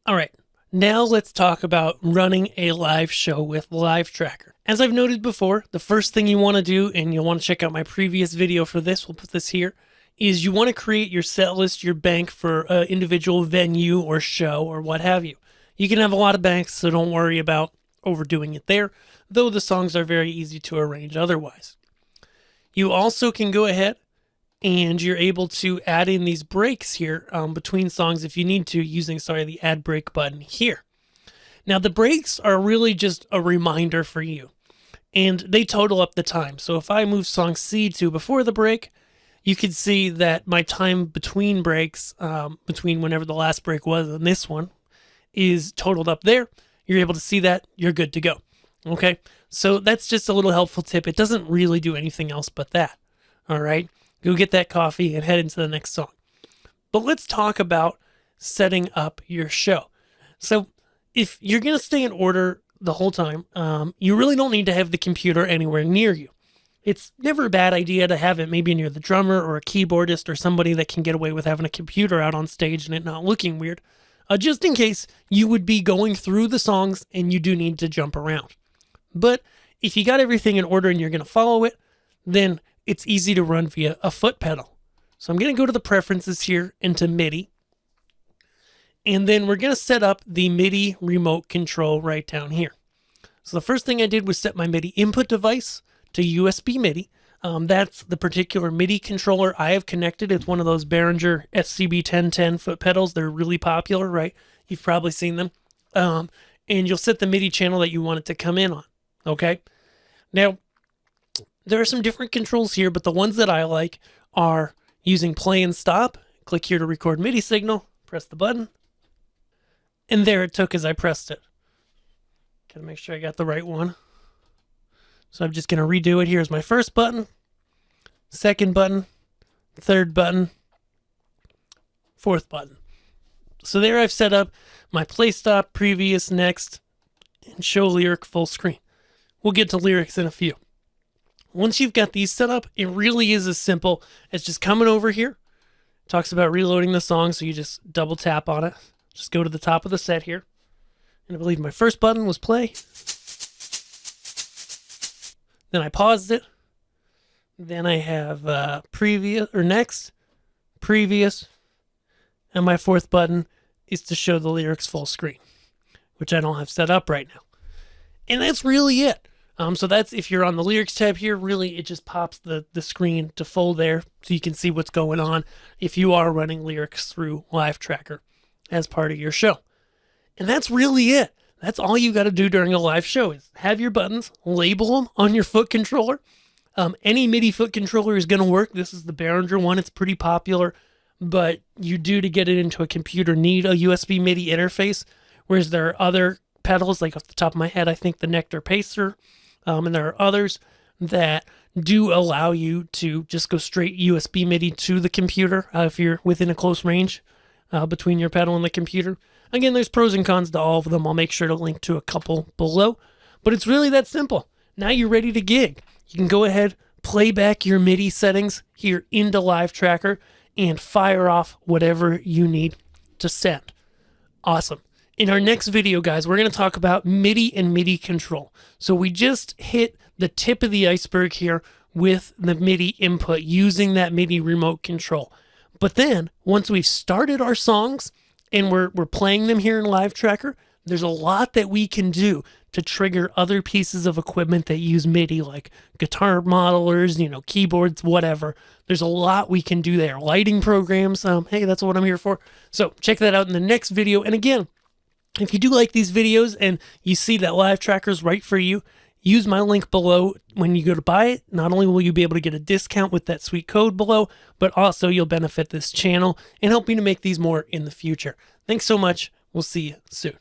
All right, now let's talk about running a live show with LiveTraker. As I've noted before, the first thing you want to do, and you'll want to check out my previous video for this, we'll put this here, is you want to create your set list, your bank for an individual venue or show or what have you. You can have a lot of banks, so don't worry about overdoing it there, though the songs are very easy to arrange otherwise. You also can go ahead and you're able to add in these breaks here between songs if you need to using, the add break button here. Now the breaks are really just a reminder for you, and they total up the time. So if I move song C to before the break, you can see that my time between breaks, between whenever the last break was and this one, is totaled up there. You're able to see that, you're good to go. Okay, so that's just a little helpful tip. It doesn't really do anything else but that. All right, go get that coffee and head into the next song. But let's talk about setting up your show. So if you're going to stay in order the whole time, you really don't need to have the computer anywhere near you. It's never a bad idea to have it maybe near the drummer or a keyboardist or somebody that can get away with having a computer out on stage and it not looking weird, just in case you would be going through the songs and you do need to jump around. But if you got everything in order and you're going to follow it, then it's easy to run via a foot pedal. So I'm going to go to the preferences here into MIDI. And then we're going to set up the MIDI remote control right down here. So the first thing I did was set my MIDI input device to USB MIDI. That's the particular MIDI controller I have connected. It's one of those Behringer SCB 1010 foot pedals. They're really popular, right? You've probably seen them. And you'll set the MIDI channel that you want it to come in on. Okay. Now, there are some different controls here, but the ones that I like are using play and stop. Click here to record MIDI signal, press the button, and there it took as I pressed it. Gotta make sure I got the right one. So I'm just gonna redo it. Here's my first button, second button, third button, fourth button. So there I've set up my play, stop, previous, next, and show lyric full screen. We'll get to lyrics in a few. Once you've got these set up, it really is as simple as just coming over here. It talks about reloading the song, so you just double tap on it. Just go to the top of the set here. And I believe my first button was play. Then I paused it. Then I have previous or next, previous, and my fourth button is to show the lyrics full screen, which I don't have set up right now. And that's really it. So that's if you're on the lyrics tab here, really it just pops the screen to full there so you can see what's going on if you are running lyrics through LiveTraker as part of your show. And that's really it. That's all you got to do during a live show is have your buttons, label them on your foot controller. Any MIDI foot controller is going to work. This is the Behringer one. It's pretty popular, but you do, to get it into a computer, need a USB MIDI interface, whereas there are other pedals, like off the top of my head, I think the Nectar Pacer, and there are others that do allow you to just go straight USB MIDI to the computer if you're within a close range between your pedal and the computer. Again, there's pros and cons to all of them. I'll make sure to link to a couple below, but it's really that simple. Now you're ready to gig. You can go ahead, play back your MIDI settings here into LiveTraker and fire off whatever you need to send. Awesome. In our next video, guys, we're going to talk about MIDI and MIDI control. So we just hit the tip of the iceberg here with the MIDI input using that MIDI remote control. But then once we've started our songs and we're playing them here in LiveTraker, there's a lot that we can do to trigger other pieces of equipment that use MIDI, like guitar modelers, keyboards, whatever. There's a lot we can do there. Lighting programs. Hey, that's what I'm here for. So check that out in the next video. And again, if you do like these videos and you see that LiveTraker is right for you, use my link below when you go to buy it. Not only will you be able to get a discount with that sweet code below, but also you'll benefit this channel and help me to make these more in the future. Thanks so much. We'll see you soon.